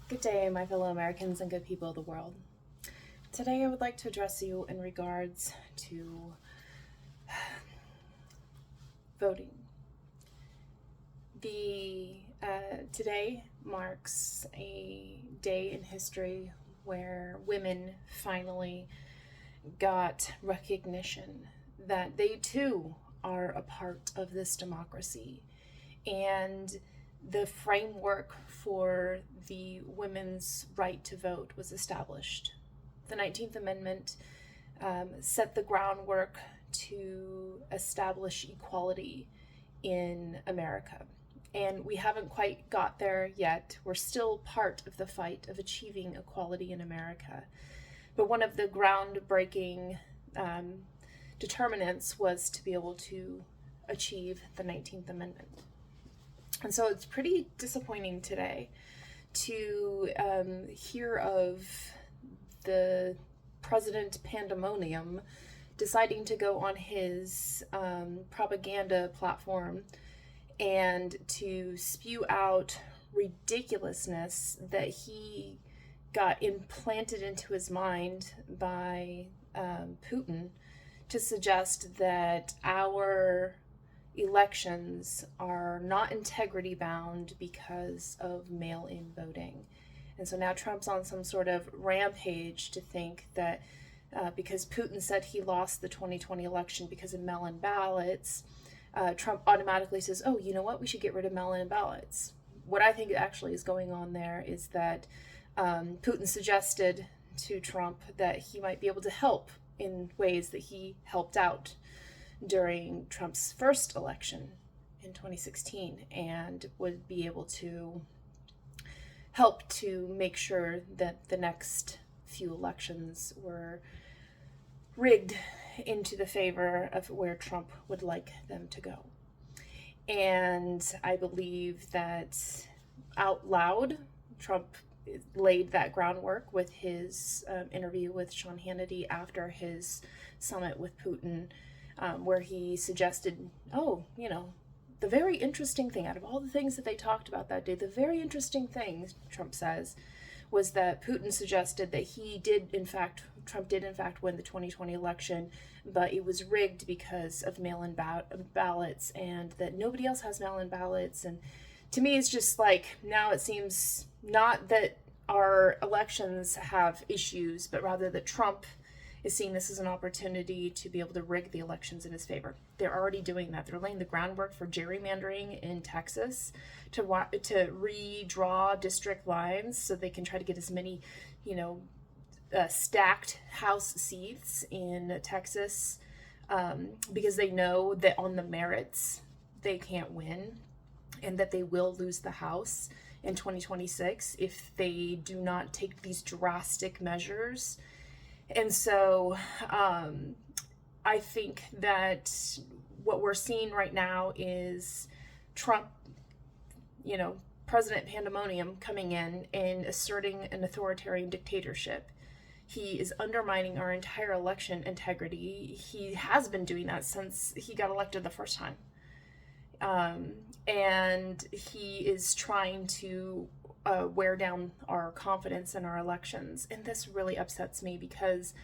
Good day, my fellow Americans and good people of the world. Today I would like to address you in regards to voting. Today marks a day in history where women finally got recognition that they too are a part of this democracy, and the framework for the women's right to vote was established. The 19th Amendment set the groundwork to establish equality in America. And we haven't quite got there yet. We're still part of the fight of achieving equality in America. But one of the groundbreaking determinants was to be able to achieve the 19th Amendment. And so it's pretty disappointing today to hear of the President Pandemonium deciding to go on his propaganda platform and to spew out ridiculousness that he got implanted into his mind by Putin to suggest that our elections are not integrity bound because of mail-in voting. And so now Trump's on some sort of rampage to think that because Putin said he lost the 2020 election because of mail-in ballots, Trump automatically says, oh, you know what, we should get rid of mail-in ballots. What I think actually is going on there is that Putin suggested to Trump that he might be able to help in ways that he helped out during Trump's first election in 2016, and would be able to help to make sure that the next few elections were rigged into the favor of where Trump would like them to go. And I believe that out loud, Trump laid that groundwork with his interview with Sean Hannity after his summit with Putin, where he suggested, the very interesting thing, out of all the things that they talked about that day, the very interesting thing, Trump says, was that Putin suggested that Trump did in fact win the 2020 election, but it was rigged because of mail-in ballots, and that nobody else has mail-in ballots. And to me, it's just like, now it seems not that our elections have issues, but rather that Trump is seeing this as an opportunity to be able to rig the elections in his favor. They're already doing that. They're laying the groundwork for gerrymandering in Texas to redraw district lines so they can try to get as many, stacked House seats in Texas, because they know that on the merits they can't win, and that they will lose the House in 2026 if they do not take these drastic measures. And so I think that what we're seeing right now is Trump, President Pandemonium, coming in and asserting an authoritarian dictatorship. He is undermining our entire election integrity. He has been doing that since he got elected the first time. And he is trying to wear down our confidence in our elections. And this really upsets me, because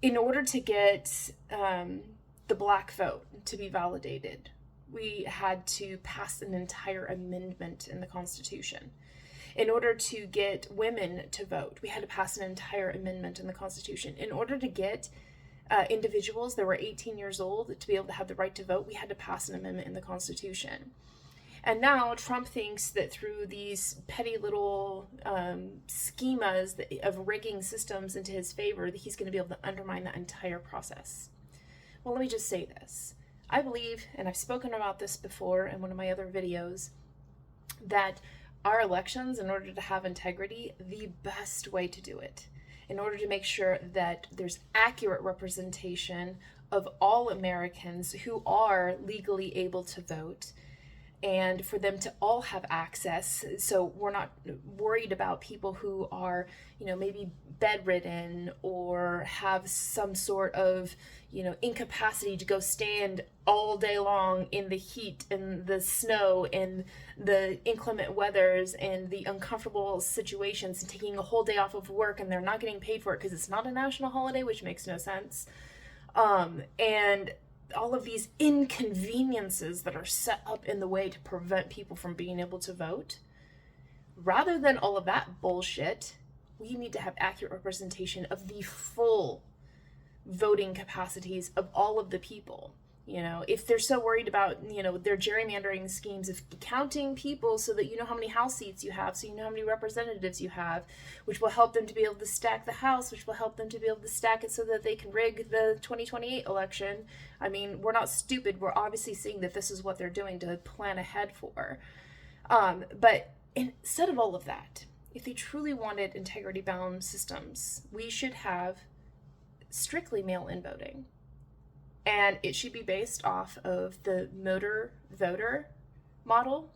in order to get the black vote to be validated, we had to pass an entire amendment in the Constitution. In order to get women to vote, we had to pass an entire amendment in the Constitution. In order to get individuals that were 18 years old to be able to have the right to vote, we had to pass an amendment in the Constitution. And now Trump thinks that through these petty little schemas of rigging systems into his favor, that he's going to be able to undermine that entire process. Well, let me just say this. I believe, and I've spoken about this before in one of my other videos, that our elections, in order to have integrity, the best way to do it, in order to make sure that there's accurate representation of all Americans who are legally able to vote, and for them to all have access. So we're not worried about people who are, maybe bedridden or have some sort of, incapacity to go stand all day long in the heat and the snow and the inclement weathers and the uncomfortable situations, and taking a whole day off of work and they're not getting paid for it because it's not a national holiday, which makes no sense. And all of these inconveniences that are set up in the way to prevent people from being able to vote. Rather than all of that bullshit, we need to have accurate representation of the full voting capacities of all of the people. If they're so worried about, their gerrymandering schemes of counting people so that you know how many House seats you have, so you know how many representatives you have, which will help them to be able to stack the House, which will help them to be able to stack it so that they can rig the 2028 election. I mean, we're not stupid. We're obviously seeing that this is what they're doing to plan ahead for. But instead of all of that, if they truly wanted integrity-bound systems, we should have strictly mail-in voting. And it should be based off of the motor voter model,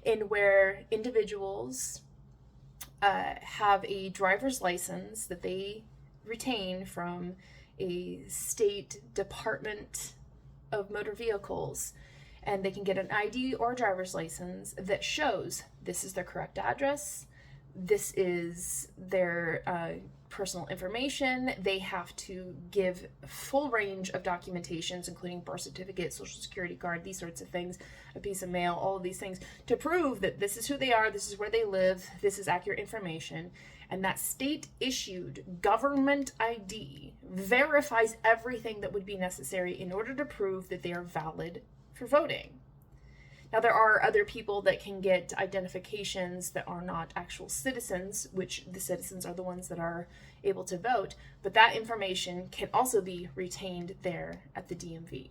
in where individuals have a driver's license that they retain from a state department of motor vehicles, and they can get an ID or a driver's license that shows this is their correct address, this is their personal information. They have to give full range of documentations, including birth certificate, social security card, these sorts of things, a piece of mail, all of these things, to prove that this is who they are, this is where they live, this is accurate information. And that state-issued government ID verifies everything that would be necessary in order to prove that they are valid for voting. Now, there are other people that can get identifications that are not actual citizens, which the citizens are the ones that are able to vote, but that information can also be retained there at the DMV.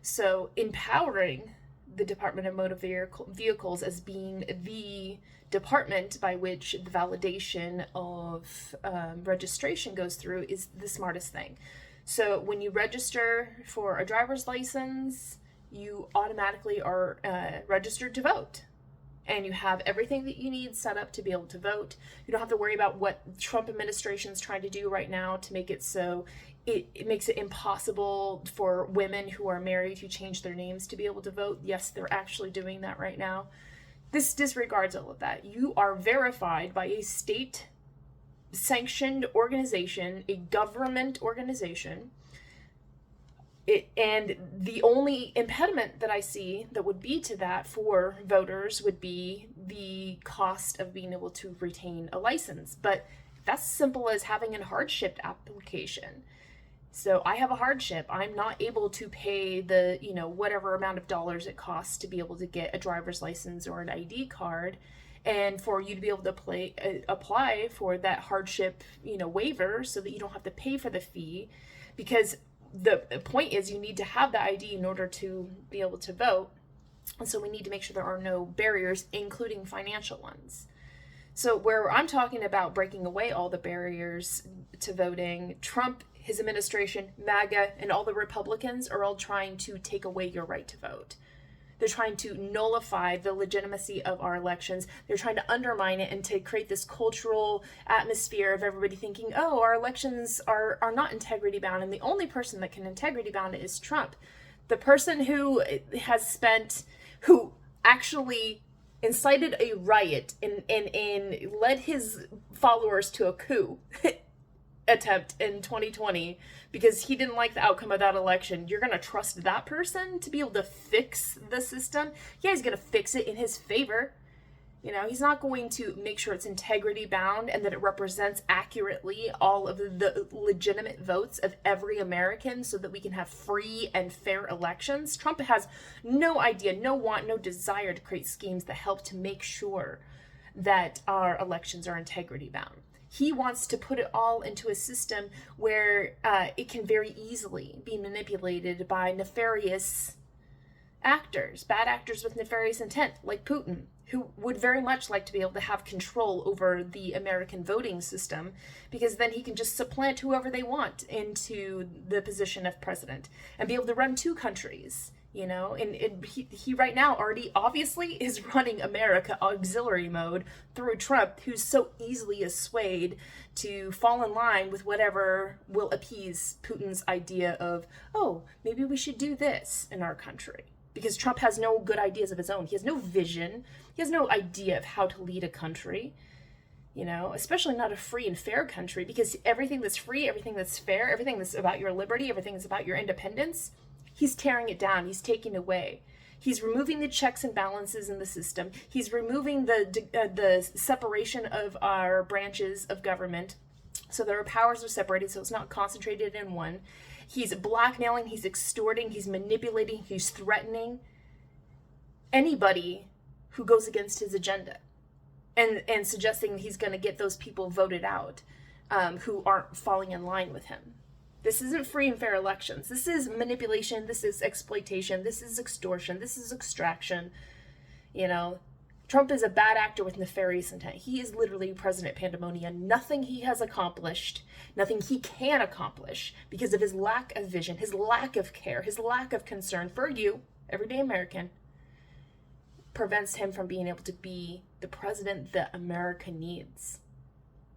So empowering the Department of Motor Vehicles as being the department by which the validation of registration goes through is the smartest thing. So when you register for a driver's license, you automatically are registered to vote, and you have everything that you need set up to be able to vote. You don't have to worry about what Trump administration is trying to do right now to make it so it makes it impossible for women who are married to change their names to be able to vote. Yes, they're actually doing that right now. This disregards all of that. You are verified by a state-sanctioned organization, a government organization. And the only impediment that I see that would be to that for voters would be the cost of being able to retain a license. But that's simple as having a hardship application. So I have a hardship. I'm not able to pay the, whatever amount of dollars it costs to be able to get a driver's license or an ID card. And for you to be able to apply for that hardship, waiver so that you don't have to pay for the fee, because the point is you need to have the ID in order to be able to vote. And so we need to make sure there are no barriers, including financial ones. So where I'm talking about breaking away all the barriers to voting, Trump, his administration, MAGA, and all the Republicans are all trying to take away your right to vote. They're trying to nullify the legitimacy of our elections. They're trying to undermine it and to create this cultural atmosphere of everybody thinking, oh, our elections are not integrity bound, and the only person that can integrity bound it is Trump. The person who actually incited a riot and led his followers to a coup attempt in 2020 because he didn't like the outcome of that election. You're going to trust that person to be able to fix the system? Yeah, he's going to fix it in his favor. He's not going to make sure it's integrity bound and that it represents accurately all of the legitimate votes of every American so that we can have free and fair elections. Trump has no idea, no want, no desire to create schemes that help to make sure that our elections are integrity bound. He wants to put it all into a system where it can very easily be manipulated by nefarious actors, bad actors with nefarious intent, like Putin, who would very much like to be able to have control over the American voting system, because then he can just supplant whoever they want into the position of president and be able to run two countries. and he right now already obviously is running America auxiliary mode through Trump, who's so easily swayed to fall in line with whatever will appease Putin's idea of, oh, maybe we should do this in our country. Because Trump has no good ideas of his own. He has no vision. He has no idea of how to lead a country, especially not a free and fair country, because everything that's free, everything that's fair, everything that's about your liberty, everything that's about your independence, he's tearing it down. He's taking away. He's removing the checks and balances in the system. He's removing the separation of our branches of government so that our powers are separated, so it's not concentrated in one. He's blackmailing, he's extorting, he's manipulating, he's threatening anybody who goes against his agenda, and suggesting he's going to get those people voted out who aren't falling in line with him. This isn't free and fair elections. This is manipulation. This is exploitation. This is extortion. This is extraction. Trump is a bad actor with nefarious intent. He is literally President Pandemonium. Nothing he has accomplished, nothing he can accomplish, because of his lack of vision, his lack of care, his lack of concern for you, everyday American, prevents him from being able to be the president that America needs.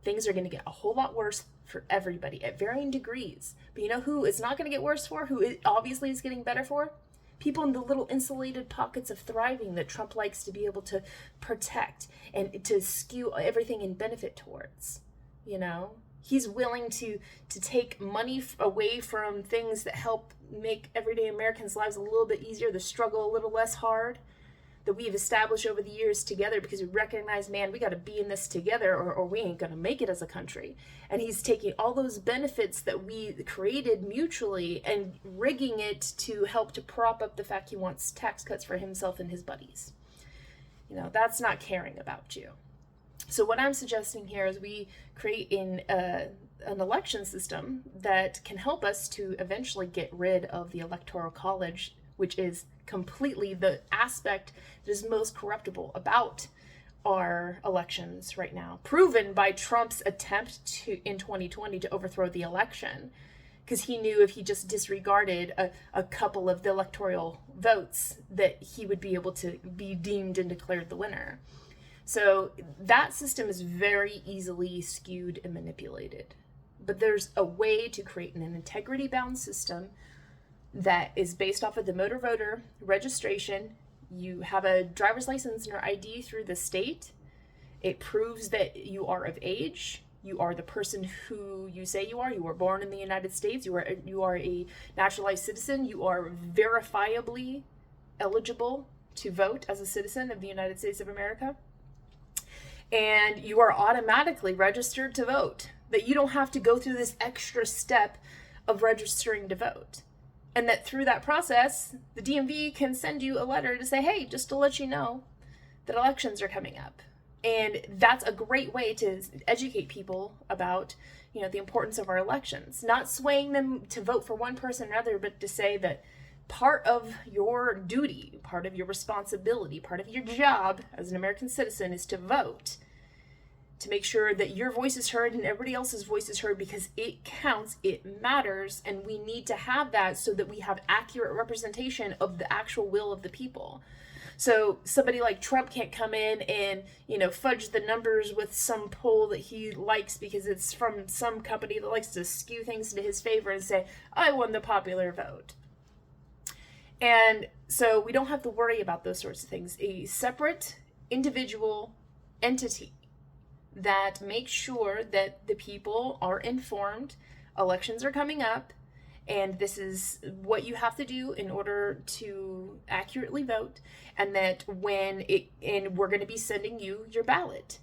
Things are going to get a whole lot worse for everybody at varying degrees. But you know who it's not going to get worse for? Who it obviously is getting better for? People in the little insulated pockets of thriving that Trump likes to be able to protect and to skew everything in benefit towards. He's willing to take money away from things that help make everyday Americans' lives a little bit easier, the struggle a little less hard, that we've established over the years together, because we recognize, man, we got to be in this together or we ain't going to make it as a country. And he's taking all those benefits that we created mutually and rigging it to help to prop up the fact he wants tax cuts for himself and his buddies. That's not caring about you. So what I'm suggesting here is we create an election system that can help us to eventually get rid of the Electoral College, which is completely the aspect that is most corruptible about our elections right now, proven by Trump's attempt in 2020 to overthrow the election, because he knew if he just disregarded a couple of the electoral votes that he would be able to be deemed and declared the winner. So that system is very easily skewed and manipulated. But there's a way to create an integrity-bound system that is based off of the motor voter registration. You have a driver's license and your ID through the state. It proves that you are of age. You are the person who you say you are. You were born in the United States. You are a naturalized citizen. You are verifiably eligible to vote as a citizen of the United States of America. And you are automatically registered to vote. That you don't have to go through this extra step of registering to vote. And that through that process, the DMV can send you a letter to say, hey, just to let you know that elections are coming up. And that's a great way to educate people about, the importance of our elections. Not swaying them to vote for one person or another, but to say that part of your duty, part of your responsibility, part of your job as an American citizen is to vote. To make sure that your voice is heard and everybody else's voice is heard, because it counts, it matters, and we need to have that so that we have accurate representation of the actual will of the people. So somebody like Trump can't come in and, fudge the numbers with some poll that he likes because it's from some company that likes to skew things into his favor and say, I won the popular vote. And so we don't have to worry about those sorts of things. A separate individual entity that makes sure that the people are informed, elections are coming up, and this is what you have to do in order to accurately vote, and that and we're going to be sending you your ballot.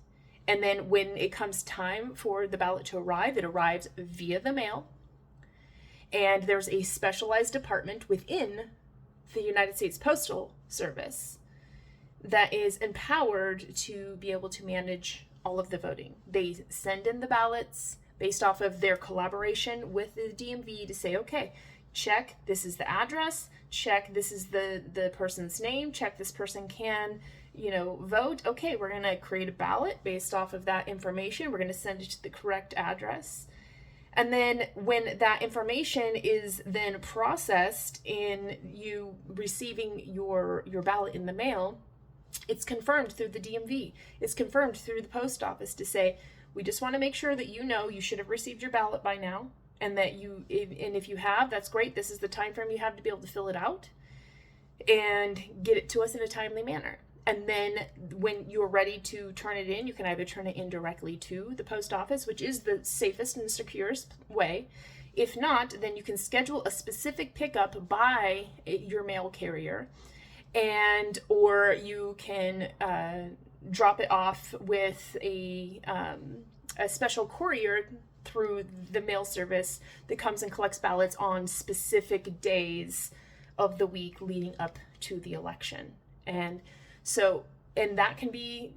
And then when it comes time for the ballot to arrive, it arrives via the mail, and there's a specialized department within the United States Postal Service that is empowered to be able to manage all of the voting. They send in the ballots based off of their collaboration with the DMV to say, okay, check, this is the address, check, this is the person's name, check, this person can, vote. Okay, we're going to create a ballot based off of that information. We're going to send it to the correct address. And then when that information is then processed in you receiving your ballot in the mail, it's confirmed through the DMV. It's confirmed through the post office to say, we just want to make sure that you know you should have received your ballot by now, and that if you have, that's great. This is the time frame you have to be able to fill it out and get it to us in a timely manner. And then when you're ready to turn it in, you can either turn it in directly to the post office, which is the safest and securest way. If not, then you can schedule a specific pickup by your mail carrier, or you can drop it off with a special courier through the mail service that comes and collects ballots on specific days of the week leading up to the election. And that can be,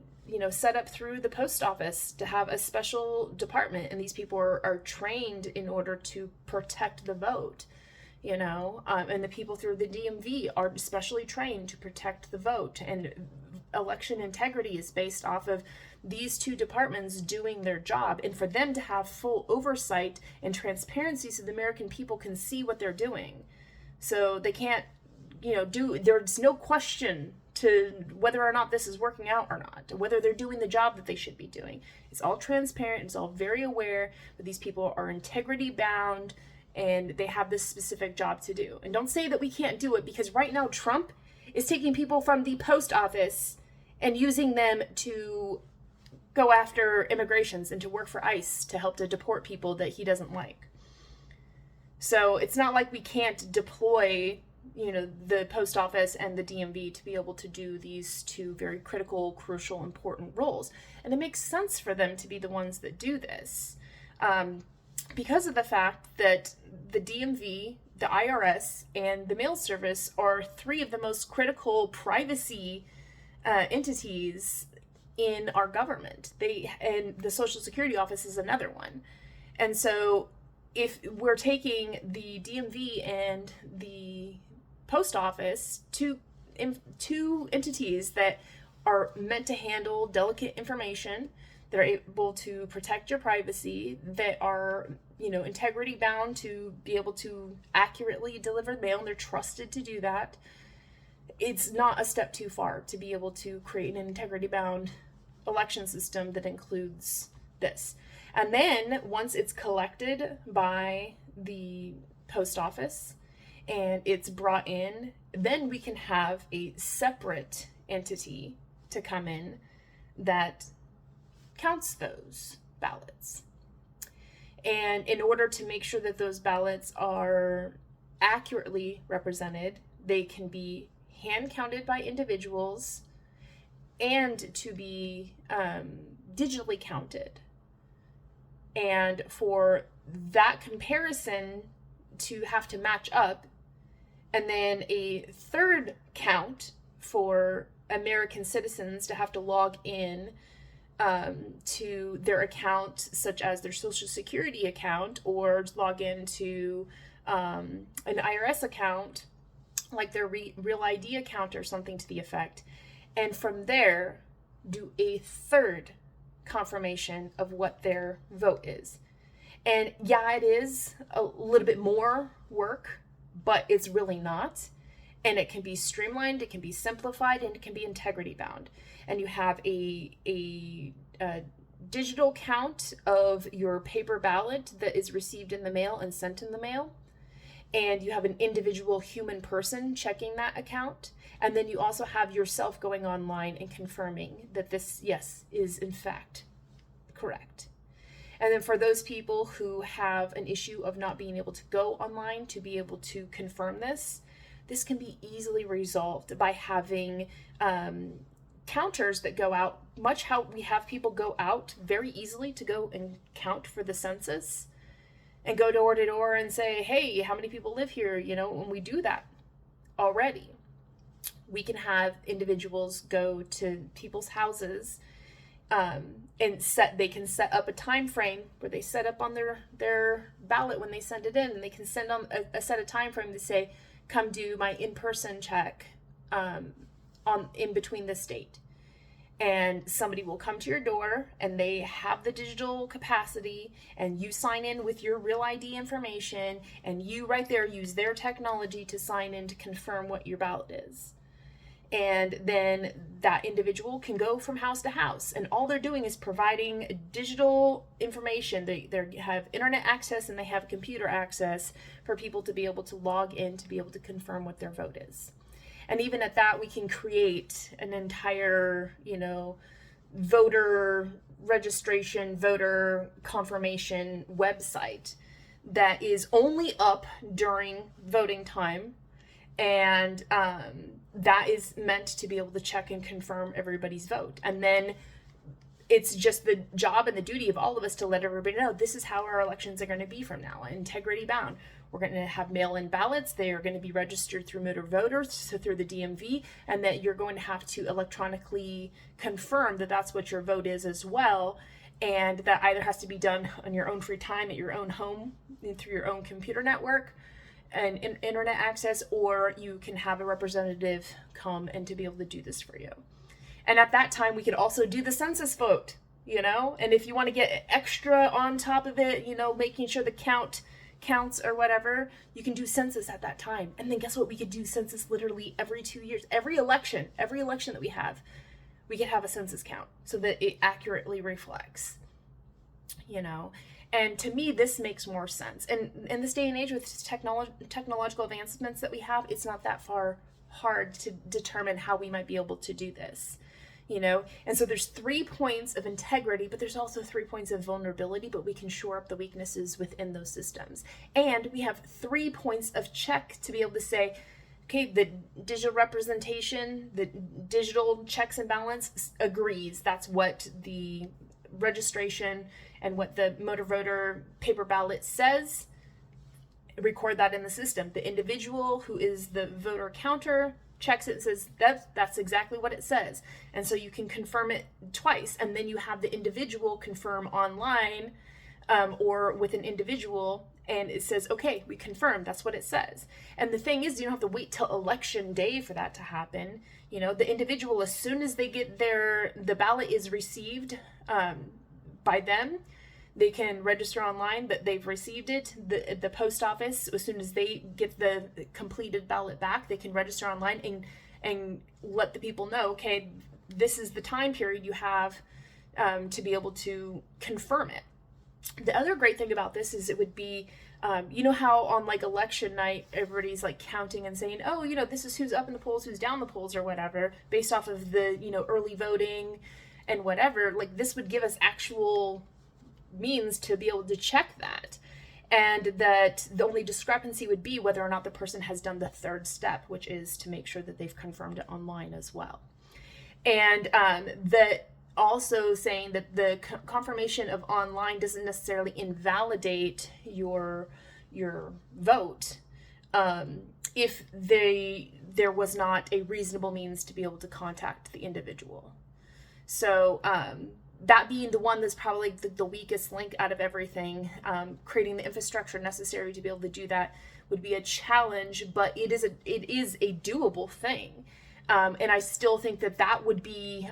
set up through the post office to have a special department, and these people are trained in order to protect the vote, and the people through the DMV are specially trained to protect the vote. And election integrity is based off of these two departments doing their job, and for them to have full oversight and transparency so the American people can see what they're doing. So they can't, there's no question to whether or not this is working out or not, whether they're doing the job that they should be doing. It's all transparent. It's all very aware that these people are integrity bound and they have this specific job to do. And don't say that we can't do it, because right now Trump is taking people from the post office and using them to go after immigrations and to work for ICE to help to deport people that he doesn't like. So it's not like we can't deploy the post office and the DMV to be able to do these two very critical, crucial, important roles. And it makes sense for them to be the ones that do this, because of the fact that the DMV, the IRS, and the mail service are three of the most critical privacy entities in our government. And the Social Security Office is another one. And so if we're taking the DMV and the post office, two entities that are meant to handle delicate information, that are able to protect your privacy, that are, integrity bound to be able to accurately deliver mail, and they're trusted to do that. It's not a step too far to be able to create an integrity bound election system that includes this. And then once it's collected by the post office and it's brought in, then we can have a separate entity to come in that counts those ballots. And in order to make sure that those ballots are accurately represented, they can be hand counted by individuals and to be digitally counted. And for that comparison to have to match up, and then a third count for American citizens to have to log in to their account, such as their Social Security account, or log into an IRS account, like their Real ID account or something to the effect. And from there, do a third confirmation of what their vote is. And yeah, it is a little bit more work, but it's really not. And it can be streamlined, it can be simplified, and it can be integrity bound. And you have a digital count of your paper ballot that is received in the mail and sent in the mail. And you have an individual human person checking that account. And then you also have yourself going online and confirming that this, yes, is in fact correct. And then for those people who have an issue of not being able to go online to be able to confirm this can be easily resolved by having counters that go out, much how we have people go out very easily to go and count for the census and go door to door and say, hey, how many people live here? When we do that already, we can have individuals go to people's houses and they can set up a time frame where they set up on their ballot when they send it in, and they can send on a set of time frame to say, come do my in-person check in between this date. and somebody will come to your door and they have the digital capacity, and you sign in with your real ID information, and you right there use their technology to sign in to confirm what your ballot is. And then that individual can go from house to house, and all they're doing is providing digital information. They have internet access and they have computer access for people to be able to log in to be able to confirm what their vote is. And even at that, we can create an entire, voter registration, voter confirmation website that is only up during voting time. And that is meant to be able to check and confirm everybody's vote. And then it's just the job and the duty of all of us to let everybody know this is how our elections are going to be from now on, integrity bound. We're going to have mail-in ballots. They are going to be registered through motor voters, so through the DMV, and that you're going to have to electronically confirm that that's what your vote is as well. And that either has to be done on your own free time at your own home through your own computer network and internet access, or you can have a representative come and to be able to do this for you. And at that time, we could also do the census vote, and if you want to get extra on top of it, making sure the counts or whatever, you can do census at that time. And then guess what? We could do census literally every 2 years. Every election that we could have a census count so that it accurately reflects, And to me, this makes more sense. And in this day and age with technological advancements that we have, it's not that far hard to determine how we might be able to do this, And so there's 3 points of integrity, but there's also 3 points of vulnerability, but we can shore up the weaknesses within those systems. And we have 3 points of check to be able to say, okay, the digital representation, the digital checks and balance agrees. That's what the registration and what the motor voter paper ballot says. Record that in the system. The individual who is the voter counter checks it and says that's exactly what it says. And so you can confirm it twice, and then you have the individual confirm online or with an individual, and it says, okay, we confirmed, that's what it says. And the thing is, you don't have to wait till election day for that to happen. The individual, as soon as they get the ballot is received by them, they can register online that they've received it. The post office, as soon as they get the completed ballot back, they can register online and let the people know, okay, this is the time period you have to be able to confirm it. The other great thing about this is it would be, how on like election night, everybody's like counting and saying, oh, this is who's up in the polls, who's down the polls or whatever, based off of the, early voting and whatever. Like this would give us actual means to be able to check that. And that the only discrepancy would be whether or not the person has done the third step, which is to make sure that they've confirmed it online as well. And that also saying that the confirmation of online doesn't necessarily invalidate your vote if there was not a reasonable means to be able to contact the individual. So that being the one that's probably the weakest link out of everything, creating the infrastructure necessary to be able to do that would be a challenge, but it is a doable thing. And I still think that would be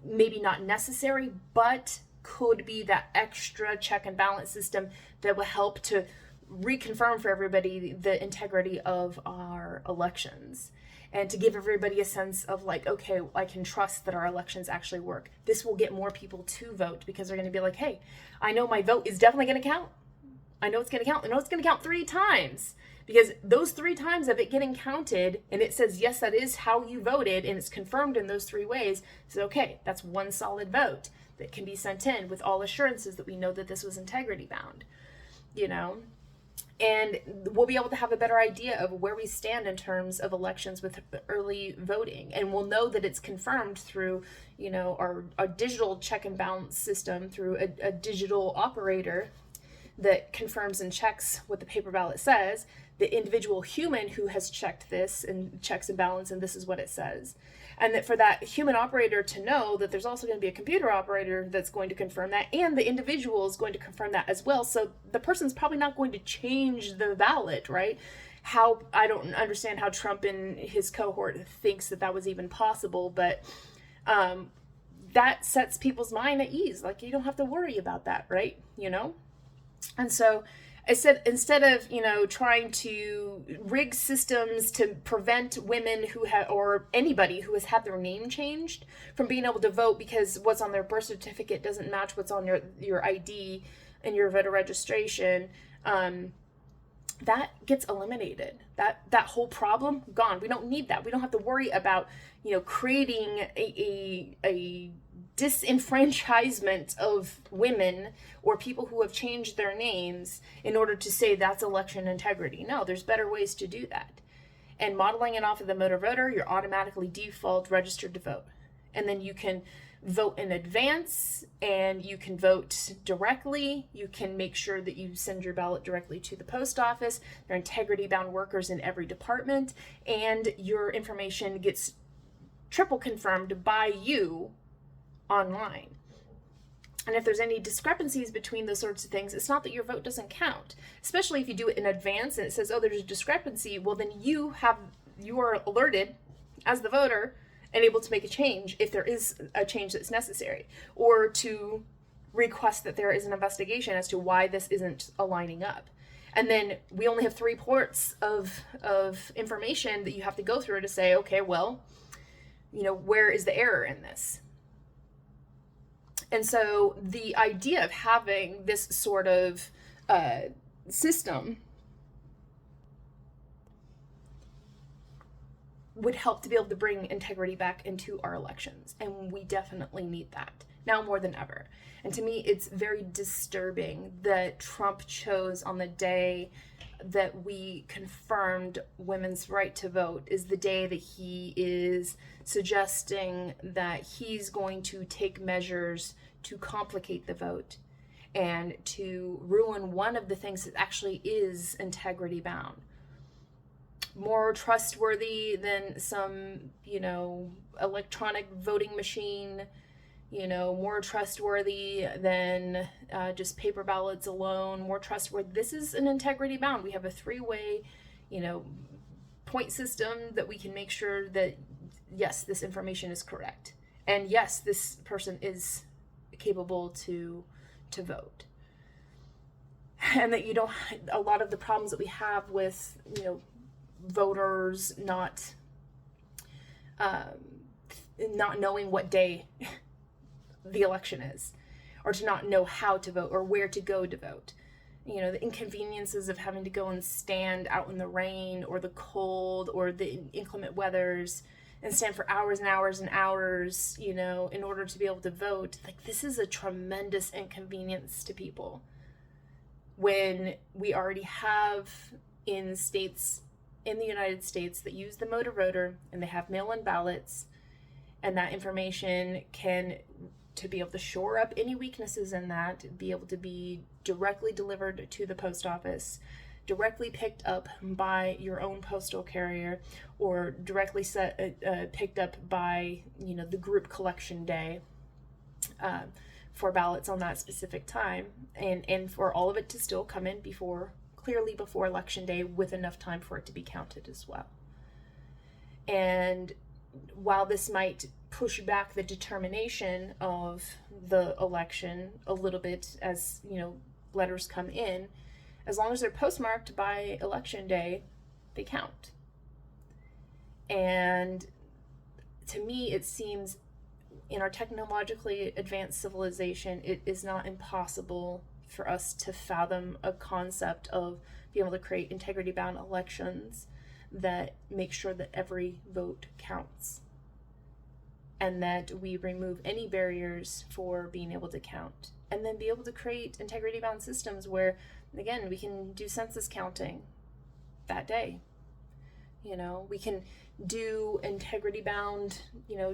maybe not necessary, but could be that extra check and balance system that will help to reconfirm for everybody the integrity of our elections. And to give everybody a sense of like, okay, I can trust that our elections actually work. This will get more people to vote because they're going to be like, hey, I know my vote is definitely going to count. I know it's going to count. I know it's going to count 3 times. Because those 3 times of it getting counted, and it says, yes, that is how you voted, and it's confirmed in those 3 ways, so okay, that's one solid vote that can be sent in with all assurances that we know that this was integrity bound, And we'll be able to have a better idea of where we stand in terms of elections with early voting. And we'll know that it's confirmed through, our digital check and balance system, through a digital operator that confirms and checks what the paper ballot says, the individual human who has checked this and checks and balance, and this is what it says. And that for that human operator to know that there's also going to be a computer operator that's going to confirm that, and the individual is going to confirm that as well. So the person's probably not going to change the ballot, right? I don't understand how Trump and his cohort thinks that was even possible, but that sets people's mind at ease. Like, you don't have to worry about that, right? And so instead of, trying to rig systems to prevent women who have, or anybody who has had their name changed from being able to vote because what's on their birth certificate doesn't match what's on your ID and your voter registration, that gets eliminated. That whole problem, gone. We don't need that. We don't have to worry about, creating a disenfranchisement of women or people who have changed their names in order to say that's election integrity. No, there's better ways to do that. And modeling it off of the motor voter, you're automatically default registered to vote. And then you can vote in advance, and you can vote directly. You can make sure that you send your ballot directly to the post office. There are integrity bound workers in every department, and your information gets triple confirmed by you online. And if there's any discrepancies between those sorts of things, it's not that your vote doesn't count, especially if you do it in advance and it says, oh, there's a discrepancy. Well, then you are alerted as the voter and able to make a change if there is a change that's necessary, or to request that there is an investigation as to why this isn't aligning up. And then we only have 3 ports of information that you have to go through to say, okay, well, where is the error in this? And so the idea of having this sort of system would help to be able to bring integrity back into our elections. And we definitely need that now more than ever. And to me, it's very disturbing that Trump chose on the day that we confirmed women's right to vote is the day that he is suggesting that he's going to take measures to complicate the vote and to ruin one of the things that actually is integrity bound. More trustworthy than some, electronic voting machine, more trustworthy than just paper ballots alone, more trustworthy. This is an integrity bound. We have a 3-way, point system that we can make sure that, yes, this information is correct. And yes, this person is capable to vote. And that a lot of the problems that we have with, voters not knowing what day the election is, or to not know how to vote or where to go to vote. The inconveniences of having to go and stand out in the rain or the cold or the inclement weathers and stand for hours and hours and hours, in order to be able to vote. Like, this is a tremendous inconvenience to people when we already have in states in the United States that use the motor voter and they have mail-in ballots, and that information can, to be able to shore up any weaknesses in that, be able to be directly delivered to the post office, directly picked up by your own postal carrier, or directly picked up by the group collection day for ballots on that specific time, and for all of it to still come in clearly before election day with enough time for it to be counted as well. And while this might push back the determination of the election a little bit as letters come in, as long as they're postmarked by election day, they count. And to me, it seems in our technologically advanced civilization, it is not impossible for us to fathom a concept of being able to create integrity-bound elections that make sure that every vote counts, and that we remove any barriers for being able to count, and then be able to create integrity-bound systems where, again, we can do census counting that day. We can do integrity-bound,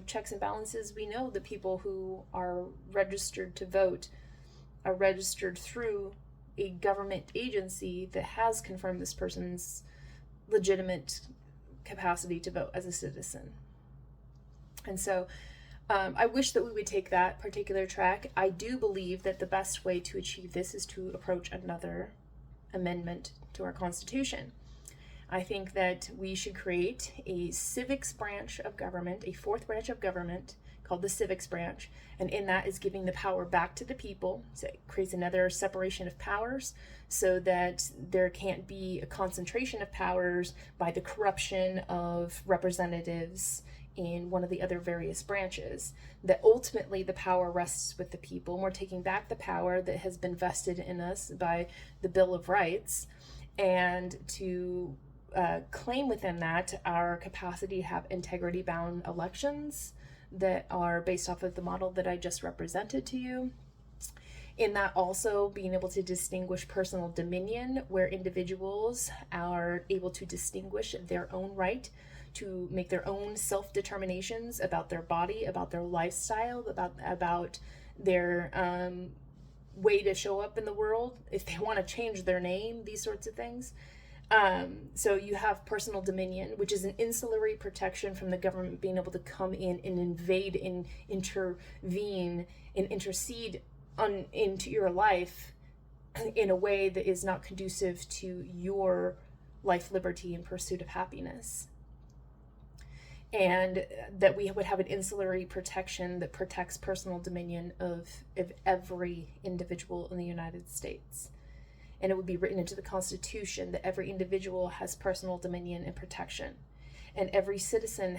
checks and balances. We know that people who are registered to vote are registered through a government agency that has confirmed this person's legitimate capacity to vote as a citizen. And so I wish that we would take that particular track. I do believe that the best way to achieve this is to approach another amendment to our Constitution. I think that we should create a civics branch of government, a 4th branch of government called the civics branch. And in that is giving the power back to the people. So it creates another separation of powers so that there can't be a concentration of powers by the corruption of representatives in one of the other various branches. That ultimately the power rests with the people. And we're taking back the power that has been vested in us by the Bill of Rights, and to claim within that our capacity to have integrity-bound elections that are based off of the model that I just represented to you. In that also being able to distinguish personal dominion, where individuals are able to distinguish their own right to make their own self-determinations about their body, about their lifestyle, about their way to show up in the world, if they want to change their name, these sorts of things. So you have personal dominion, which is an insulary protection from the government being able to come in and invade and intervene and intercede into your life in a way that is not conducive to your life, liberty, and pursuit of happiness. And that we would have an insulary protection that protects personal dominion of every individual in the United States. And it would be written into the Constitution that every individual has personal dominion and protection. And every citizen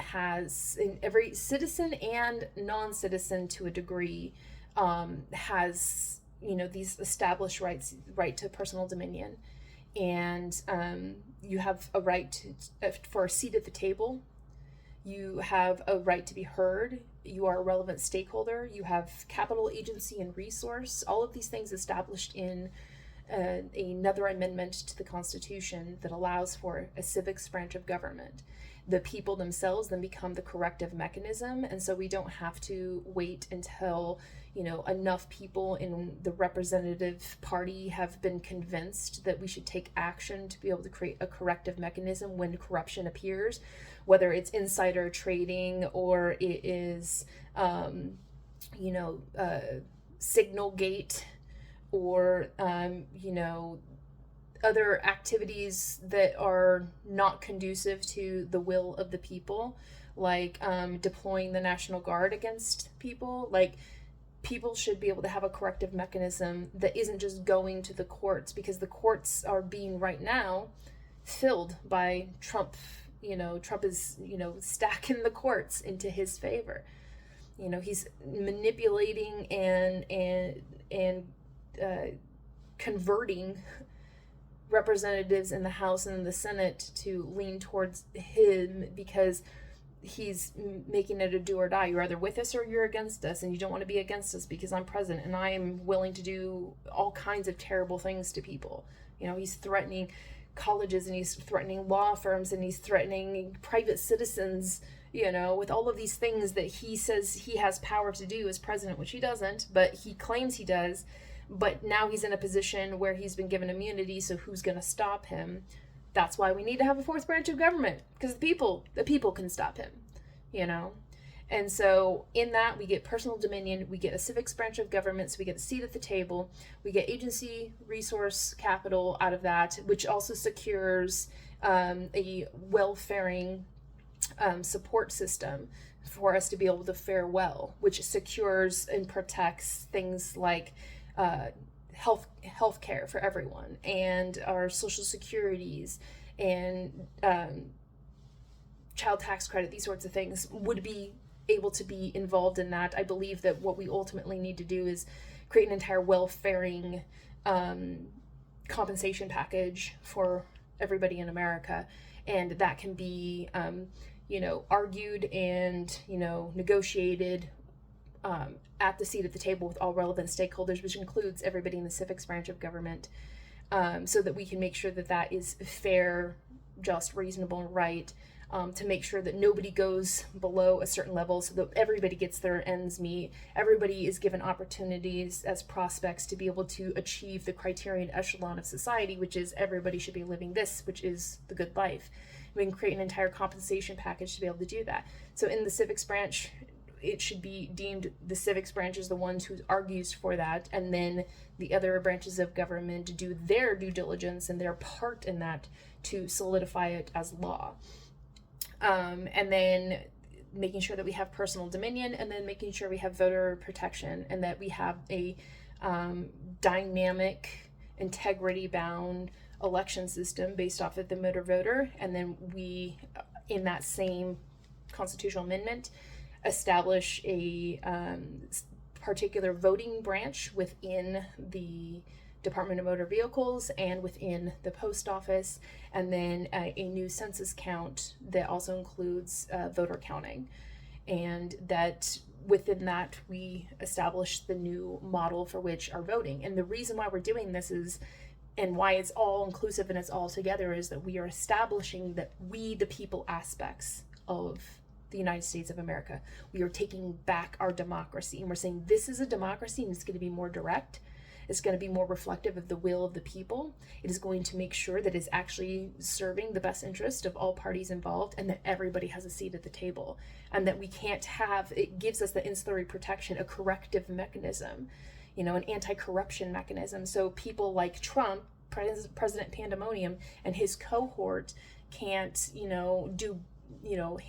and non-citizen to a degree has, these established rights, right to personal dominion. And you have a right for a seat at the table. You have a right to be heard. You are a relevant stakeholder. You have capital, agency, and resource. All of these things established in another amendment to the Constitution that allows for a civics branch of government. The people themselves then become the corrective mechanism, and so we don't have to wait until enough people in the representative party have been convinced that we should take action to be able to create a corrective mechanism when corruption appears, whether it's insider trading or it is Signalgate, or other activities that are not conducive to the will of the people, like deploying the National Guard against people. Like, people should be able to have a corrective mechanism that isn't just going to the courts, because the courts are being right now filled by Trump. Trump is stacking the courts into his favor. He's manipulating and converting representatives in the House and in the Senate to lean towards him, because he's making it a do or die. You're either with us or you're against us, and you don't want to be against us because I'm president and I am willing to do all kinds of terrible things to people. He's threatening colleges, and he's threatening law firms, and he's threatening private citizens, with all of these things that he says he has power to do as president, which he doesn't, but he claims he does. But now he's in a position where he's been given immunity, so who's going to stop him? That's why we need to have a fourth branch of government, because the people can stop him, And so in that, we get personal dominion, we get a civics branch of government, so we get a seat at the table, we get agency, resource, capital out of that, which also secures a welfaring support system for us to be able to fare well, which secures and protects things like health care for everyone, and our social securities, and child tax credit. These sorts of things would be able to be involved in that. I believe that what we ultimately need to do is create an entire welfaring compensation package for everybody in America, and that can be argued and negotiated at the seat at the table with all relevant stakeholders, which includes everybody in the civics branch of government, so that we can make sure that that is fair, just, reasonable, and right, to make sure that nobody goes below a certain level, so that everybody gets their ends meet. Everybody is given opportunities as prospects to be able to achieve the criterion echelon of society, which is everybody should be living this, which is the good life. We can create an entire compensation package to be able to do that. So in the civics branch, it should be deemed the civics branch is the ones who argues for that, and then the other branches of government do their due diligence and their part in that to solidify it as law. And then making sure that we have personal dominion, and then making sure we have voter protection, and that we have a dynamic, integrity-bound election system based off of the motor voter. And then we, in that same constitutional amendment, establish a particular voting branch within the Department of Motor Vehicles and within the post office, and then a new census count that also includes voter counting. And that within that we establish the new model for which are voting. And the reason why we're doing this is, and why it's all inclusive and it's all together, is that we are establishing that we, the people aspects of the United States of America, we are taking back our democracy, and we're saying this is a democracy, and it's going to be more direct. It's going to be more reflective of the will of the people. It is going to make sure that it's actually serving the best interest of all parties involved, and that everybody has a seat at the table, and that we can't have, it gives us the ancillary protection, a corrective mechanism, an anti-corruption mechanism. So people like Trump, President Pandemonium, and his cohort can't, do,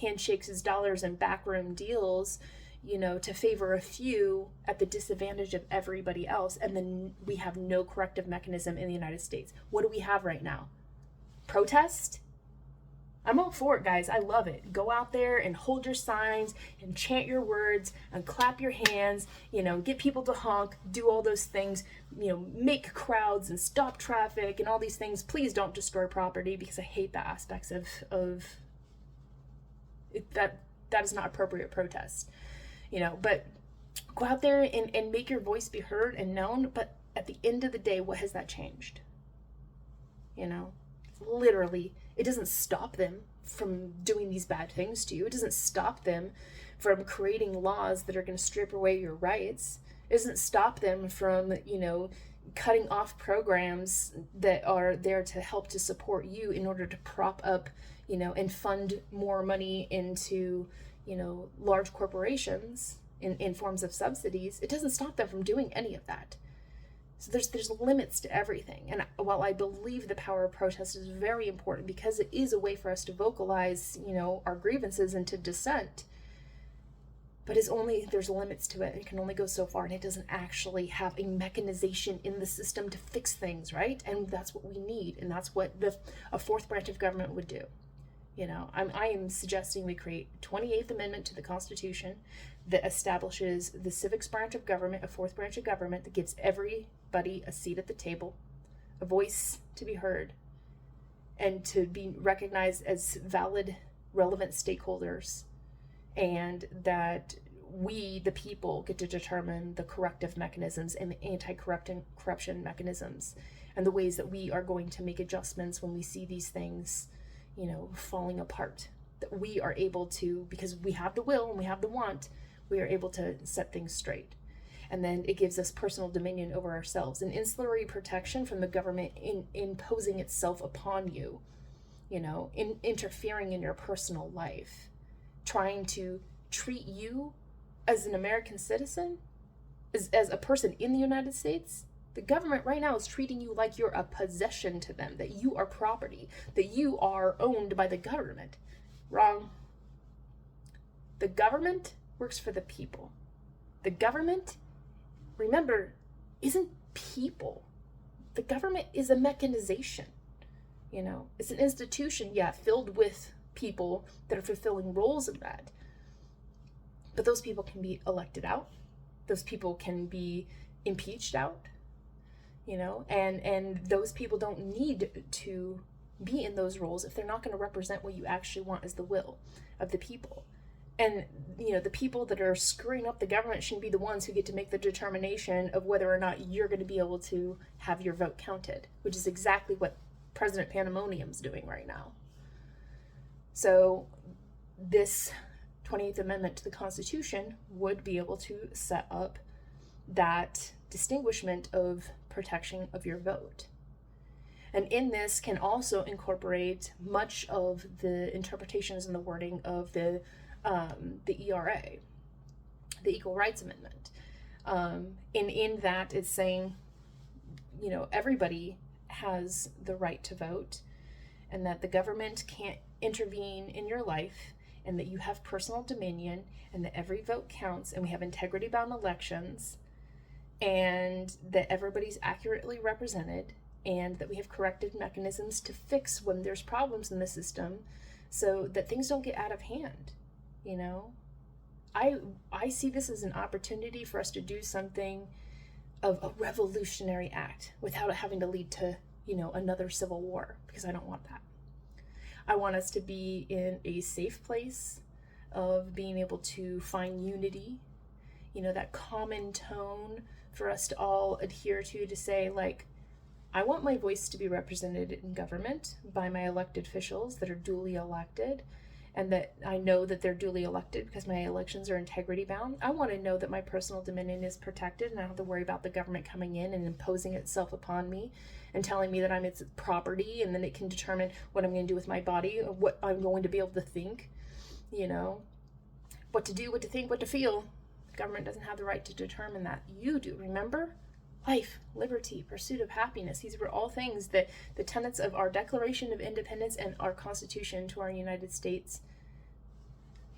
handshakes as dollars and backroom deals, to favor a few at the disadvantage of everybody else. And then we have no corrective mechanism in the United States. What do we have right now? Protest? I'm all for it, guys. I love it. Go out there and hold your signs and chant your words and clap your hands, get people to honk, do all those things, make crowds and stop traffic and all these things. Please don't destroy property, because I hate the aspects of it, that is not appropriate protest. But go out there and make your voice be heard and known. But at the end of the day, what has that changed? Literally, it doesn't stop them from doing these bad things to you. It doesn't stop them from creating laws that are going to strip away your rights. It doesn't stop them from, cutting off programs that are there to help to support you in order to prop up, and fund more money into, large corporations in forms of subsidies. It doesn't stop them from doing any of that. So there's limits to everything. And while I believe the power of protest is very important, because it is a way for us to vocalize, our grievances and to dissent, but there's limits to it. It can only go so far, and it doesn't actually have a mechanization in the system to fix things, right? And that's what we need, and that's what a fourth branch of government would do. I am suggesting we create 28th Amendment to the Constitution that establishes the civics branch of government, a fourth branch of government that gives everybody a seat at the table, a voice to be heard, and to be recognized as valid, relevant stakeholders, and that we, the people, get to determine the corrective mechanisms and the anti-corruption mechanisms, and the ways that we are going to make adjustments when we see these things falling apart, that we are able to, because we have the will and we have the want, we are able to set things straight. And then it gives us personal dominion over ourselves, and ancillary protection from the government imposing itself upon you, interfering in your personal life, trying to treat you as an American citizen, as a person in the United States. The government right now is treating you like you're a possession to them, that you are property, that you are owned by the government. Wrong. The government works for the people. The government, remember, isn't people. The government is a mechanization. It's an institution, filled with people that are fulfilling roles in that. But those people can be elected out. Those people can be impeached out. And those people don't need to be in those roles if they're not going to represent what you actually want as the will of the people. And, the people that are screwing up the government shouldn't be the ones who get to make the determination of whether or not you're going to be able to have your vote counted, which is exactly what President Pandemonium's doing right now. So this 28th Amendment to the Constitution would be able to set up that distinguishment of protection of your vote. And in this can also incorporate much of the interpretations and the wording of the ERA, the Equal Rights Amendment. And in that it's saying, everybody has the right to vote, and that the government can't intervene in your life and that you have personal dominion, and that every vote counts, and we have integrity-bound elections, and that everybody's accurately represented, and that we have corrective mechanisms to fix when there's problems in the system so that things don't get out of hand, you know? I see this as an opportunity for us to do something of a revolutionary act without it having to lead to, you know, another civil war, because I don't want that. I want us to be in a safe place of being able to find unity, you know, that common tone for us to all adhere to say, like, I want my voice to be represented in government by my elected officials that are duly elected, and that I know that they're duly elected because my elections are integrity bound. I want to know that my personal dominion is protected, and I don't have to worry about the government coming in and imposing itself upon me and telling me that I'm its property, and then it can determine what I'm going to do with my body, or what I'm going to be able to think, you know, what to do, what to think, what to feel. The government doesn't have the right to determine that. You do, remember? Life, liberty, pursuit of happiness. These were all things that the tenets of our Declaration of Independence and our Constitution to our United States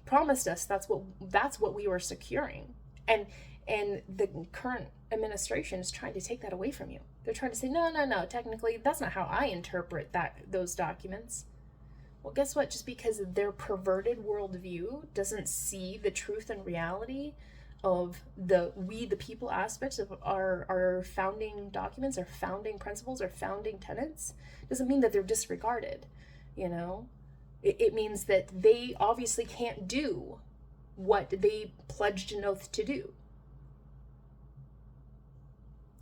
promised us. That's what we were securing. And the current administration is trying to take that away from you. They're trying to say, no, technically, that's not how I interpret those documents. Well, guess what? Just because their perverted worldview doesn't see the truth and reality of the people aspects of our founding documents, our founding principles, our founding tenets, doesn't mean that they're disregarded, you know? It means that they obviously can't do what they pledged an oath to do,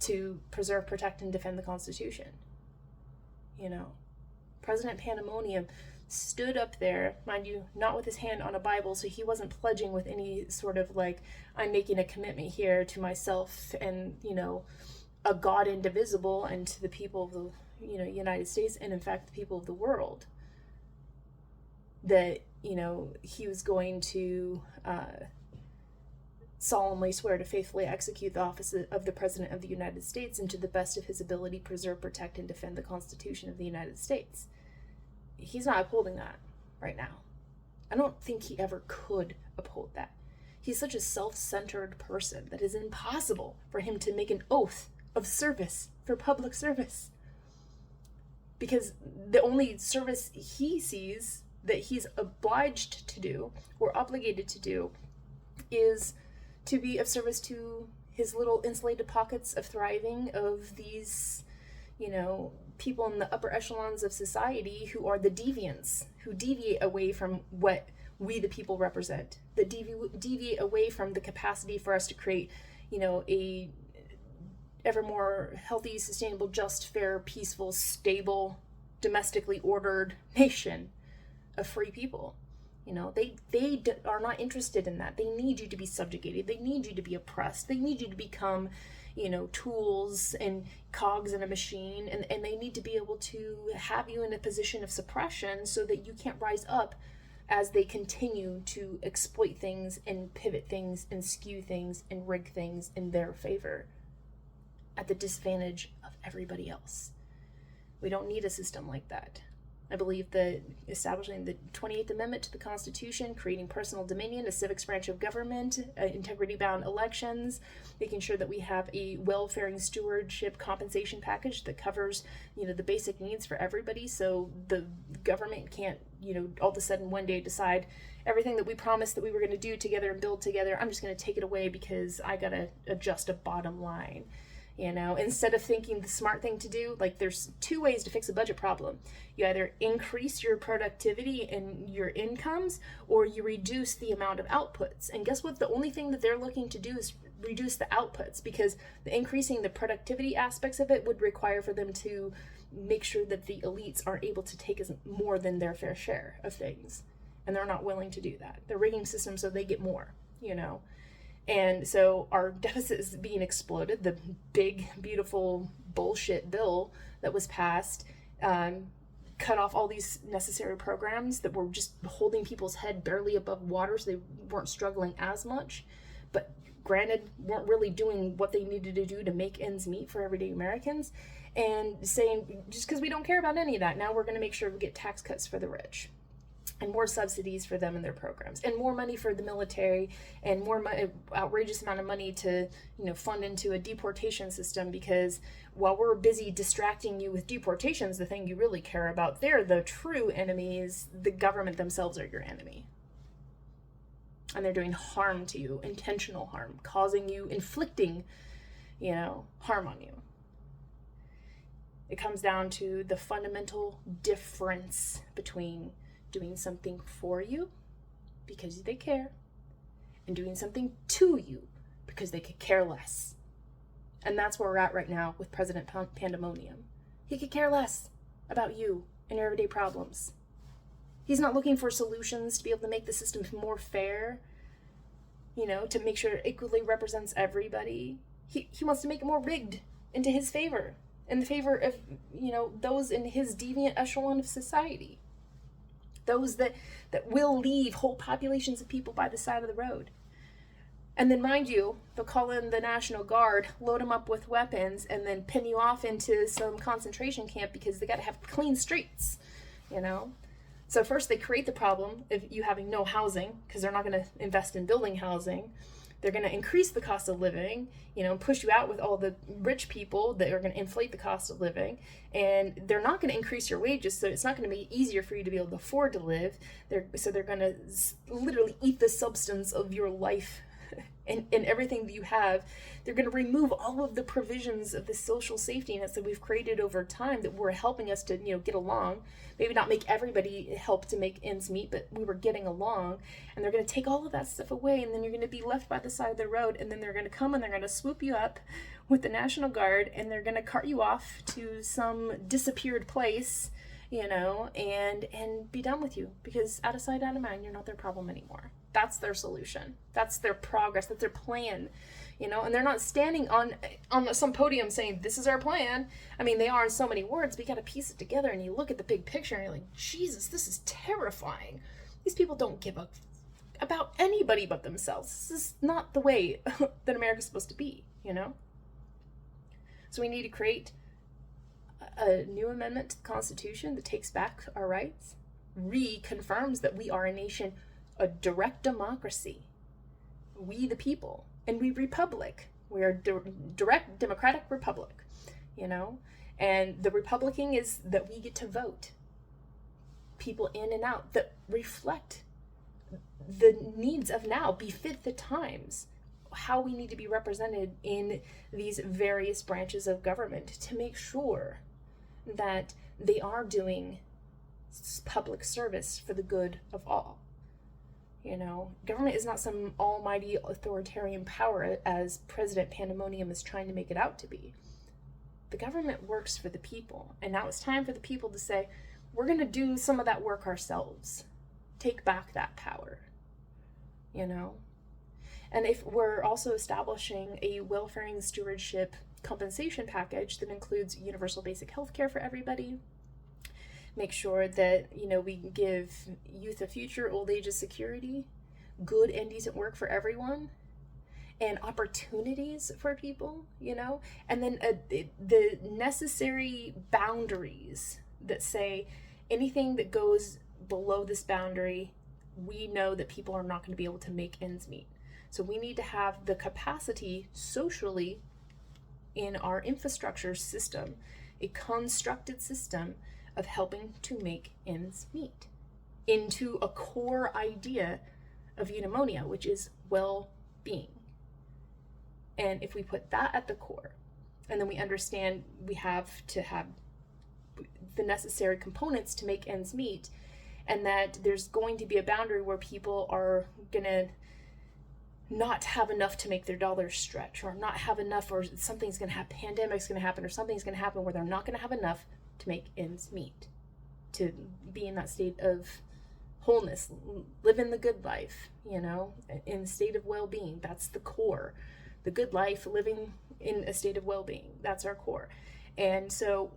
to preserve, protect, and defend the Constitution. You know, President Pandemonium stood up there, mind you, not with his hand on a Bible, so he wasn't pledging with any sort of like, I'm making a commitment here to myself and, you know, a God indivisible, and to the people of the, you know, United States, and in fact the people of the world, that, you know, he was going to solemnly swear to faithfully execute the office of the President of the United States, and to the best of his ability preserve, protect, and defend the Constitution of the United States. He's not upholding that right now. I don't think he ever could uphold that. He's such a self-centered person that it's impossible for him to make an oath of service for public service. Because the only service he sees that he's obliged to do or obligated to do is to be of service to his little insulated pockets of thriving of these, you know, people in the upper echelons of society who are the deviants, who deviate away from what we the people represent, that deviate away from the capacity for us to create, you know, a ever more healthy, sustainable, just, fair, peaceful, stable, domestically ordered nation of free people. You know, they are not interested in that. They need you to be subjugated. They need you to be oppressed. They need you to become, you know, tools and cogs in a machine, and they need to be able to have you in a position of suppression so that you can't rise up as they continue to exploit things and pivot things and skew things and rig things in their favor at the disadvantage of everybody else. We don't need a system like that. I believe that establishing the 28th Amendment to the Constitution, creating personal dominion, a civics branch of government, integrity-bound elections, making sure that we have a welfaring stewardship compensation package that covers, you know, the basic needs for everybody, so the government can't, you know, all of a sudden one day decide everything that we promised that we were going to do together and build together, I'm just going to take it away because I got to adjust a bottom line. You know, instead of thinking the smart thing to do, like there's two ways to fix a budget problem. You either increase your productivity and your incomes, or you reduce the amount of outputs. And guess what? The only thing that they're looking to do is reduce the outputs, because the increasing the productivity aspects of it would require for them to make sure that the elites aren't able to take as more than their fair share of things. And they're not willing to do that. They're rigging systems so they get more, you know. And so our deficit is being exploded. The big, beautiful bullshit bill that was passed cut off all these necessary programs that were just holding people's head barely above water so they weren't struggling as much. But granted, weren't really doing what they needed to do to make ends meet for everyday Americans. And saying, just because we don't care about any of that, now we're going to make sure we get tax cuts for the rich. and more subsidies for them and their programs, and more money for the military, and more outrageous amount of money to, fund into a deportation system, because while we're busy distracting you with deportations, the thing you really care about, they're the true enemies. The government themselves are your enemy. And they're doing harm to you, intentional harm, causing you, inflicting, harm on you. It comes down to the fundamental difference between doing something for you because they care, and doing something to you because they could care less. And that's where we're at right now with President Pandemonium. He could care less about you and your everyday problems. He's not looking for solutions to be able to make the system more fair, to make sure it equally represents everybody. He wants to make it more rigged into his favor, in the favor of, those in his deviant echelon of society. Those that will leave whole populations of people by the side of the road. And then, mind you, they'll call in the National Guard, load them up with weapons, and then pin you off into some concentration camp because they got to have clean streets, So first they create the problem of you having no housing, because they're not going to invest in building housing. They're going to increase the cost of living, push you out with all the rich people that are going to inflate the cost of living. And they're not going to increase your wages, so it's not going to be easier for you to be able to afford to live. They're going to literally eat the substance of your life and everything that you have. They're going to remove all of the provisions of the social safety nets that we've created over time that were helping us to, get along. Maybe not make everybody help to make ends meet, but we were getting along. And they're going to take all of that stuff away, and then you're going to be left by the side of the road, and then they're going to come and they're going to swoop you up with the National Guard, and they're going to cart you off to some disappeared place, and be done with you, because out of sight, out of mind, you're not their problem anymore. That's their solution. That's their progress. That's their plan, and they're not standing on some podium saying, this is our plan. I mean, they are in so many words, but you got to piece it together, and you look at the big picture and you're like, Jesus, this is terrifying. These people don't give a about anybody but themselves. This is not the way that America's supposed to be, So we need to create a new amendment to the Constitution that takes back our rights, reconfirms that we are a nation, a direct democracy, we the people, and we republic. We are a direct democratic republic, and the Republican is that we get to vote people in and out that reflect the needs of now, befit the times, how we need to be represented in these various branches of government to make sure that they are doing public service for the good of all. Government is not some almighty authoritarian power as President Pandemonium is trying to make it out to be. The government works for the people, and now it's time for the people to say, we're going to do some of that work ourselves. Take back that power, And if we're also establishing a welfare and stewardship compensation package that includes universal basic health care for everybody, make sure that, we give youth a future, old age a security, good and decent work for everyone, and opportunities for people, and then the necessary boundaries that say anything that goes below this boundary, we know that people are not going to be able to make ends meet. So we need to have the capacity socially in our infrastructure system, a constructed system of helping to make ends meet into a core idea of eudaimonia, which is well-being. And if we put that at the core, and then we understand we have to have the necessary components to make ends meet, and that there's going to be a boundary where people are going to not have enough to make their dollars stretch, or not have enough, or something's going to happen, pandemic's going to happen, or something's going to happen where they're not going to have enough to make ends meet, to be in that state of wholeness, live in the good life, in a state of well-being. That's the core. The good life, living in a state of well-being, that's our core. And so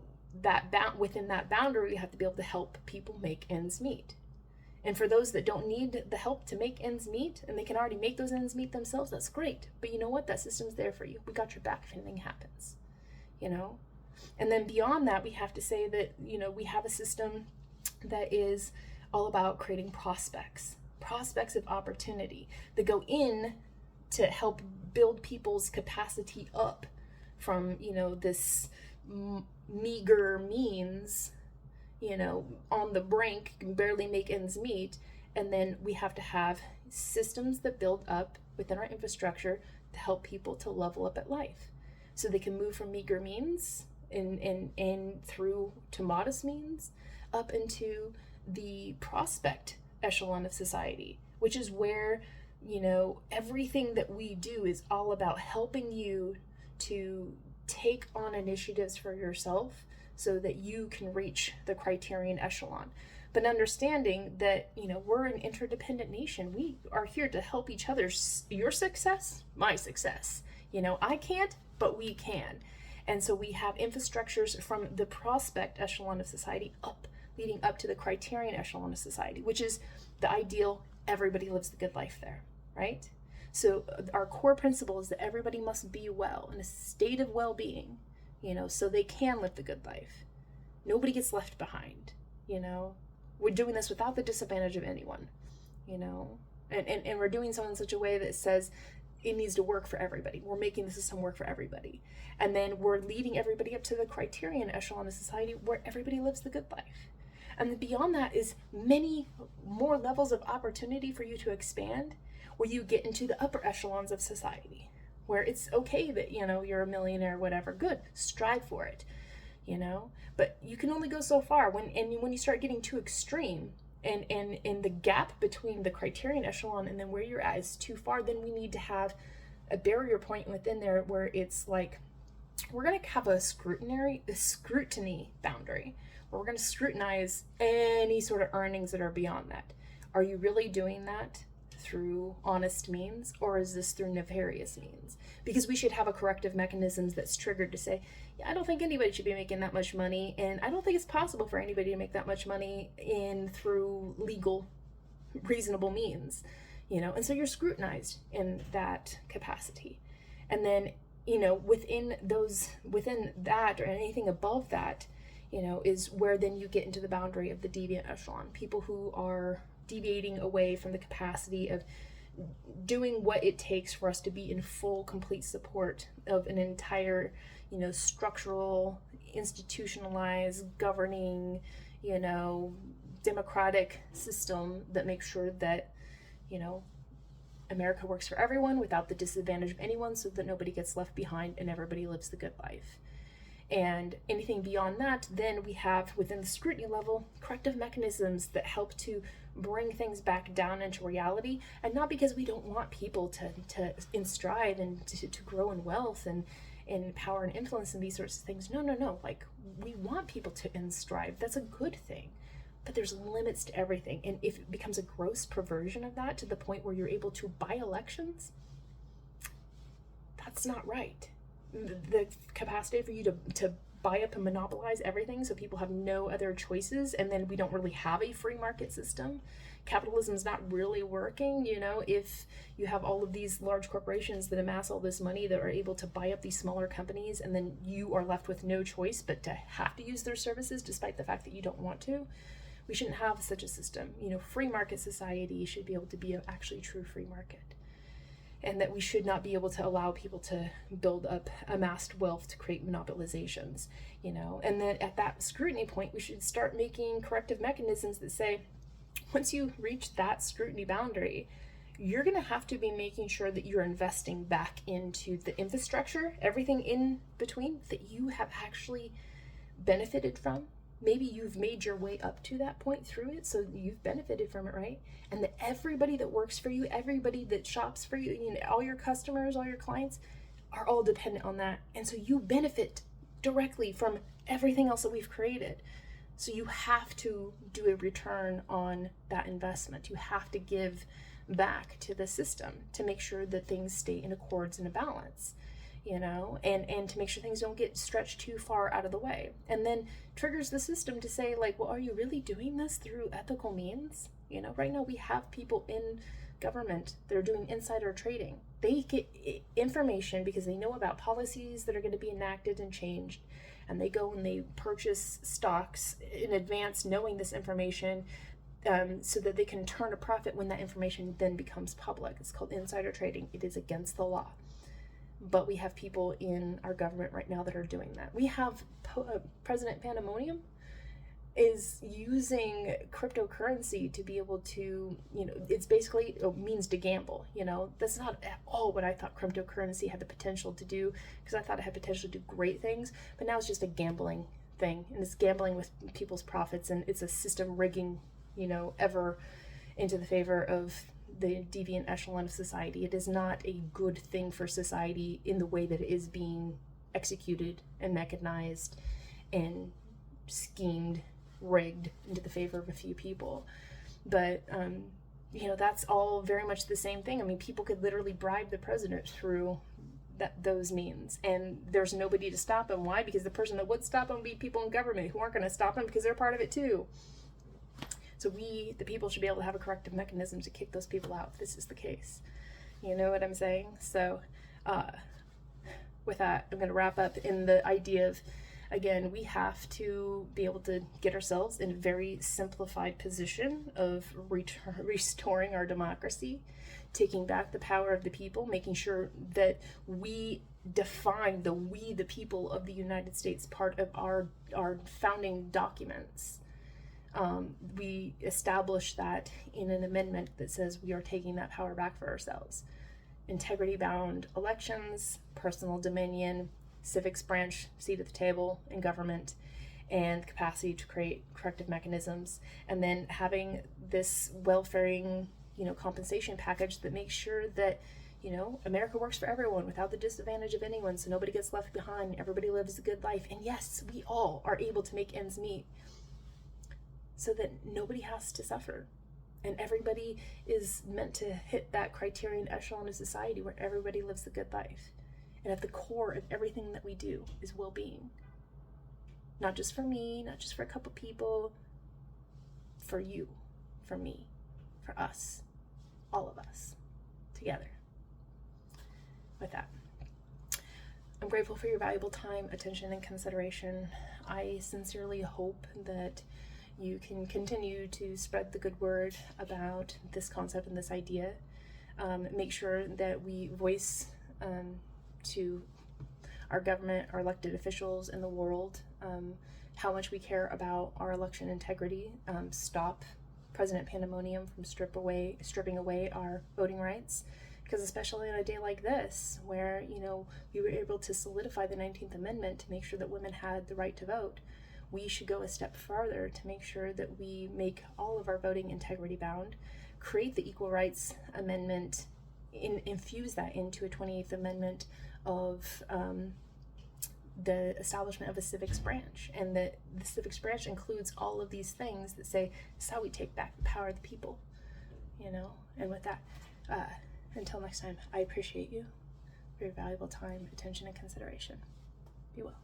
within that boundary, we have to be able to help people make ends meet. And for those that don't need the help to make ends meet, and they can already make those ends meet themselves, that's great. But you know what? That system's there for you. We got your back if anything happens, And then beyond that, we have to say that, we have a system that is all about creating prospects of opportunity that go in to help build people's capacity up from, this meager means, on the brink, can barely make ends meet. And then we have to have systems that build up within our infrastructure to help people to level up at life, so they can move from meager means and through to modest means up into the prospect echelon of society, which is where, everything that we do is all about helping you to take on initiatives for yourself so that you can reach the criterion echelon. But understanding that, we're an interdependent nation. We are here to help each other. Your success, my success. I can't, but we can. And so we have infrastructures from the prospect echelon of society leading up to the criterion echelon of society, which is the ideal. Everybody lives the good life there, right? So our core principle is that everybody must be well, in a state of well-being, so they can live the good life. Nobody gets left behind, We're doing this without the disadvantage of anyone, and we're doing so in such a way that says it needs to work for everybody. We're making the system work for everybody. And then we're leading everybody up to the criterion echelon of society where everybody lives the good life. And then beyond that is many more levels of opportunity for you to expand, where you get into the upper echelons of society, where it's okay that, you're a millionaire, whatever, good, strive for it, but you can only go so far when you start getting too extreme and the gap between the criterion echelon and then where you're at is too far, then we need to have a barrier point within there where it's like, we're going to have a scrutiny boundary, where we're going to scrutinize any sort of earnings that are beyond that. Are you really doing that through honest means, or is this through nefarious means? Because we should have a corrective mechanisms that's triggered to say, I don't think anybody should be making that much money, and I don't think it's possible for anybody to make that much money through legal, reasonable means, and so you're scrutinized in that capacity. And then, within that or anything above that, is where then you get into the boundary of the deviant echelon, people who are deviating away from the capacity of doing what it takes for us to be in full, complete support of an entire, structural, institutionalized, governing, democratic system that makes sure that, America works for everyone without the disadvantage of anyone, so that nobody gets left behind and everybody lives the good life. And anything beyond that, then we have within the scrutiny level corrective mechanisms that help to bring things back down into reality, and not because we don't want people to strive and to grow in wealth and in power and influence and these sorts of things. No. Like, we want people to strive. That's a good thing. But there's limits to everything. And if it becomes a gross perversion of that to the point where you're able to buy elections, that's not right. The capacity for you to buy up and monopolize everything so people have no other choices, and then we don't really have a free market system. Capitalism's not really working, if you have all of these large corporations that amass all this money that are able to buy up these smaller companies, and then you are left with no choice but to have to use their services despite the fact that you don't want to. We shouldn't have such a system. Free market society should be able to be an actually true free market. And that we should not be able to allow people to build up amassed wealth to create monopolizations, And then at that scrutiny point, we should start making corrective mechanisms that say, once you reach that scrutiny boundary, you're going to have to be making sure that you're investing back into the infrastructure, everything in between that you have actually benefited from. Maybe you've made your way up to that point through it, so you've benefited from it, right? And that everybody that works for you, everybody that shops for you, all your customers, all your clients are all dependent on that. And so you benefit directly from everything else that we've created. So you have to do a return on that investment. You have to give back to the system to make sure that things stay in accords and a balance. And to make sure things don't get stretched too far out of the way. And then triggers the system to say, like, well, are you really doing this through ethical means? Right now we have people in government that are doing insider trading. They get information because they know about policies that are going to be enacted and changed. And they go and they purchase stocks in advance knowing this information. so that they can turn a profit when that information then becomes public. It's called insider trading. It is against the law. But we have people in our government right now that are doing that. We have President Pandemonium is using cryptocurrency to be able to, it's basically, it means to gamble, That's not at all what I thought cryptocurrency had the potential to do, because I thought it had potential to do great things, but now it's just a gambling thing, and it's gambling with people's profits, and it's a system rigging, ever into the favor of the deviant echelon of society. It is not a good thing for society in the way that it is being executed and mechanized and schemed, rigged into the favor of a few people. But that's all very much the same thing. I mean, people could literally bribe the president through those means, and there's nobody to stop him. Why? Because the person that would stop him would be people in government who aren't going to stop him because they're part of it too. So we, the people, should be able to have a corrective mechanism to kick those people out if this is the case. You know what I'm saying? So with that, I'm going to wrap up in the idea of, again, we have to be able to get ourselves in a very simplified position of restoring our democracy, taking back the power of the people, making sure that we define the people of the United States, part of our founding documents. We establish that in an amendment that says we are taking that power back for ourselves. Integrity-bound elections, personal dominion, civics branch, seat at the table in government, and capacity to create corrective mechanisms, and then having this welfaring, compensation package that makes sure that, America works for everyone without the disadvantage of anyone, so nobody gets left behind, everybody lives a good life, and yes, we all are able to make ends meet, so that nobody has to suffer. And everybody is meant to hit that criterion echelon of society where everybody lives a good life. And at the core of everything that we do is well-being. Not just for me, not just for a couple people, for you, for me, for us, all of us, together. With that, I'm grateful for your valuable time, attention, and consideration. I sincerely hope that you can continue to spread the good word about this concept and this idea. Make sure that we voice to our government, our elected officials in the world, how much we care about our election integrity. Stop President Pandemonium from stripping away our voting rights. Because especially on a day like this, where, we were able to solidify the 19th Amendment to make sure that women had the right to vote, we should go a step farther to make sure that we make all of our voting integrity bound, create the Equal Rights Amendment, infuse that into a 28th Amendment of the establishment of a civics branch, and that the civics branch includes all of these things that say, this is how we take back the power of the people, and with that, until next time, I appreciate you for your valuable time, attention, and consideration. Be well.